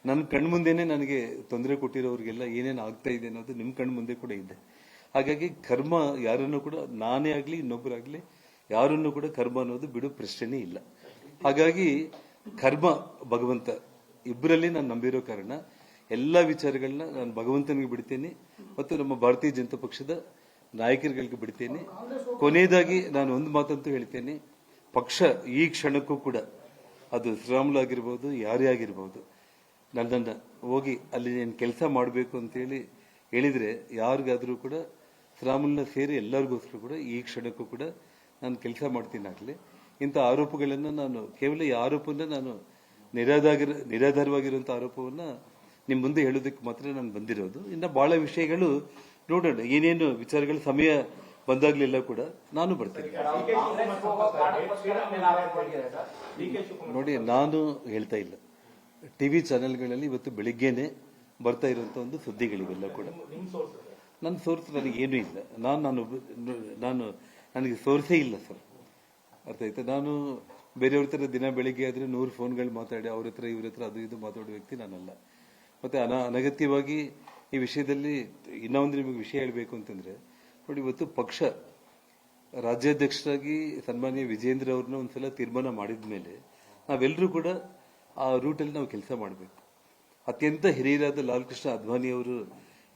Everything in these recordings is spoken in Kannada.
ನನ್ನ ಕಣ್ಮುಂದೆನೆ ನನಗೆ ತೊಂದರೆ ಕೊಟ್ಟಿರೋರಿಗೆಲ್ಲ ಏನೇನು ಆಗ್ತಾ ಇದೆ ಅನ್ನೋದು ನಿಮ್ಮ ಕಣ್ಮುಂದೆ ಕೂಡ ಇದೆ. ಹಾಗಾಗಿ ಕರ್ಮ ಯಾರನ್ನು ಕೂಡ ನಾನೇ ಆಗ್ಲಿ ಇನ್ನೊಬ್ಬರಾಗ್ಲಿ ಯಾರನ್ನು ಕೂಡ ಕರ್ಮ ಅನ್ನೋದು ಬಿಡು ಪ್ರಶ್ನೆನೇ ಇಲ್ಲ. ಹಾಗಾಗಿ ಕರ್ಮ ಭಗವಂತ ಇಬ್ಬರಲ್ಲಿ ನಾನು ನಂಬಿರೋ ಕಾರಣ ಎಲ್ಲಾ ವಿಚಾರಗಳನ್ನ ನಾನು ಭಗವಂತನಿಗೆ ಬಿಡ್ತೇನೆ ಮತ್ತು ನಮ್ಮ ಭಾರತೀಯ ಜನತಾ ಪಕ್ಷದ ನಾಯಕರುಗಳಿಗೆ ಬಿಡ್ತೇನೆ. ಕೊನೆಯದಾಗಿ ನಾನು ಒಂದು ಮಾತಂತೂ ಹೇಳ್ತೇನೆ, ಪಕ್ಷ ಈ ಕ್ಷಣಕ್ಕೂ ಕೂಡ ಅದು ಶ್ರೀರಾಮುಲು ಆಗಿರ್ಬೋದು ಯಾರೇ ಆಗಿರ್ಬೋದು ನನ್ನನ್ನು ಹೋಗಿ ಅಲ್ಲಿ ಏನು ಕೆಲಸ ಮಾಡಬೇಕು ಅಂತೇಳಿ ಹೇಳಿದ್ರೆ ಯಾರಿಗಾದ್ರೂ ಕೂಡ ಶ್ರೀರಾಮುಲನ್ನ ಸೇರಿ ಎಲ್ಲರಿಗೋಸ್ಕರ ಕೂಡ ಈ ಕ್ಷಣಕ್ಕೂ ಕೂಡ ನಾನು ಕೆಲಸ ಮಾಡ್ತೀನಾಗಲಿ. ಇಂಥ ಆರೋಪಗಳನ್ನು ನಾನು ಕೇವಲ ಈ ಆರೋಪವನ್ನು ನಾನು ನಿರಾಧಾರವಾಗಿರುವಂಥ ಆರೋಪವನ್ನು ನಿಮ್ಮ ಮುಂದೆ ಹೇಳೋದಕ್ಕೆ ಮಾತ್ರ ನಾನು ಬಂದಿರೋದು. ಇನ್ನು ಬಹಳ ವಿಷಯಗಳು ನೋಡೋಣ, ಏನೇನು ವಿಚಾರಗಳ ಸಮಯ ಬಂದಾಗ್ಲೆಲ್ಲ ಕೂಡ ನಾನು ಬರ್ತೇನೆ. ನೋಡಿ, ನಾನು ಹೇಳ್ತಾ ಇಲ್ಲ, ಟಿವಿ ಚಾನೆಲ್ಗಳಲ್ಲಿ ಇವತ್ತು ಬೆಳಿಗ್ಗೆನೆ ಬರ್ತಾ ಇರುವಂತ ಒಂದು ಸುದ್ದಿಗಳಿವೆಲ್ಲ ಕೂಡ ನನ್ನ ಸೋರ್ಸ್ ನನಗೇನೂ ಇಲ್ಲ. ನನಗೆ ಸೋರ್ಸೇ ಇಲ್ಲ ಸರ್, ಅರ್ಥ ಆಯ್ತಾ? ನಾನು ಬೇರೆಯವ್ರ ಹತ್ರ ದಿನ ಬೆಳಿಗ್ಗೆ ಆದ್ರೆ 100 ಫೋನ್ಗಳು ಮಾತಾಡಿ ಅವ್ರ ಹತ್ರ ಇವ್ರ ಹತ್ರ ಅದು ಇದು ಮಾತಾಡೋ ವ್ಯಕ್ತಿ ನಾನಲ್ಲ. ಮತ್ತೆ ಅನಗತ್ಯವಾಗಿ ಈ ವಿಷಯದಲ್ಲಿ ಇನ್ನೊಂದು ನಿಮಗೆ ವಿಷಯ ಹೇಳಬೇಕು ಅಂತಂದ್ರೆ, ನೋಡಿ, ಇವತ್ತು ಪಕ್ಷ ರಾಜ್ಯಾಧ್ಯಕ್ಷರಾಗಿ ಸನ್ಮಾನ್ಯ ವಿಜೇಂದ್ರ ಅವ್ರನ್ನ ಒಂದ್ಸಲ ತೀರ್ಮಾನ ಮಾಡಿದ ಮೇಲೆ ನಾವೆಲ್ಲರೂ ಕೂಡ ಆ ರೂಟಲ್ಲಿ ನಾವು ಕೆಲಸ ಮಾಡಬೇಕು. ಅತ್ಯಂತ ಹಿರಿಯರಾದ ಲಾಲ್ ಕೃಷ್ಣ ಅದ್ವಾನಿ ಅವರು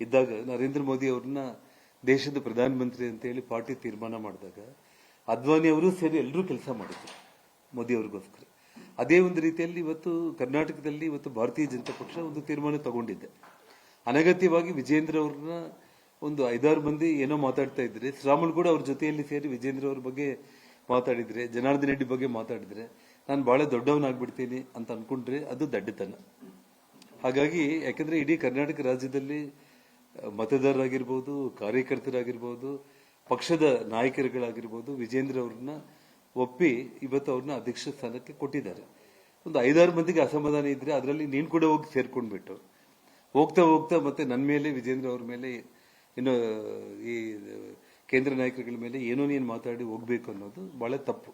ಇದ್ದಾಗ ನರೇಂದ್ರ ಮೋದಿ ಅವ್ರನ್ನ ದೇಶದ ಪ್ರಧಾನಮಂತ್ರಿ ಅಂತ ಹೇಳಿ ಪಾರ್ಟಿ ತೀರ್ಮಾನ ಮಾಡಿದಾಗ ಅದ್ವಾನಿ ಅವರು ಸೇರಿ ಎಲ್ಲರೂ ಕೆಲಸ ಮಾಡಿದ್ರು ಮೋದಿ ಅವ್ರಿಗೋಸ್ಕರ. ಅದೇ ಒಂದು ರೀತಿಯಲ್ಲಿ ಇವತ್ತು ಕರ್ನಾಟಕದಲ್ಲಿ ಇವತ್ತು ಭಾರತೀಯ ಜನತಾ ಪಕ್ಷ ಒಂದು ತೀರ್ಮಾನ ತಗೊಂಡಿದೆ. ಅನಗತ್ಯವಾಗಿ ವಿಜೇಂದ್ರ ಅವ್ರನ್ನ ಒಂದು 5-6 ಮಂದಿ ಏನೋ ಮಾತಾಡ್ತಾ ಇದ್ರೆ, ಶ್ರೀರಾಮುಲು ಕೂಡ ಅವ್ರ ಜೊತೆಯಲ್ಲಿ ಸೇರಿ ವಿಜೇಂದ್ರ ಅವ್ರ ಬಗ್ಗೆ ಮಾತಾಡಿದ್ರೆ, ಜನಾರ್ದನ್ ರೆಡ್ಡಿ ಬಗ್ಗೆ ಮಾತಾಡಿದ್ರೆ ನಾನು ಬಹಳ ದೊಡ್ಡವನಾಗ್ಬಿಡ್ತೀನಿ ಅಂತ ಅನ್ಕೊಂಡ್ರೆ ಅದು ದಡ್ಡತನ. ಹಾಗಾಗಿ ಯಾಕಂದ್ರೆ ಇಡೀ ಕರ್ನಾಟಕ ರಾಜ್ಯದಲ್ಲಿ ಮತದಾರರಾಗಿರ್ಬೋದು, ಕಾರ್ಯಕರ್ತರಾಗಿರ್ಬೋದು, ಪಕ್ಷದ ನಾಯಕರುಗಳಾಗಿರ್ಬೋದು ವಿಜೇಂದ್ರ ಅವ್ರನ್ನ ಒಪ್ಪಿ ಇವತ್ತು ಅವ್ರನ್ನ ಅಧ್ಯಕ್ಷ ಸ್ಥಾನಕ್ಕೆ ಕೊಟ್ಟಿದ್ದಾರೆ. ಒಂದು 5-6 ಮಂದಿಗೆ ಅಸಮಾಧಾನ ಇದ್ರೆ ಅದರಲ್ಲಿ ನೀನು ಕೂಡ ಹೋಗಿ ಸೇರ್ಕೊಂಡ್ಬಿಟ್ಟು ಹೋಗ್ತಾ ಹೋಗ್ತಾ ಮತ್ತೆ ನನ್ನ ಮೇಲೆ, ವಿಜೇಂದ್ರ ಅವ್ರ ಮೇಲೆ, ಇನ್ನು ಈ ಕೇಂದ್ರ ನಾಯಕರುಗಳ ಮೇಲೆ ಏನೋ ನೀನು ಮಾತಾಡಿ ಹೋಗ್ಬೇಕು ಅನ್ನೋದು ಬಹಳ ತಪ್ಪು.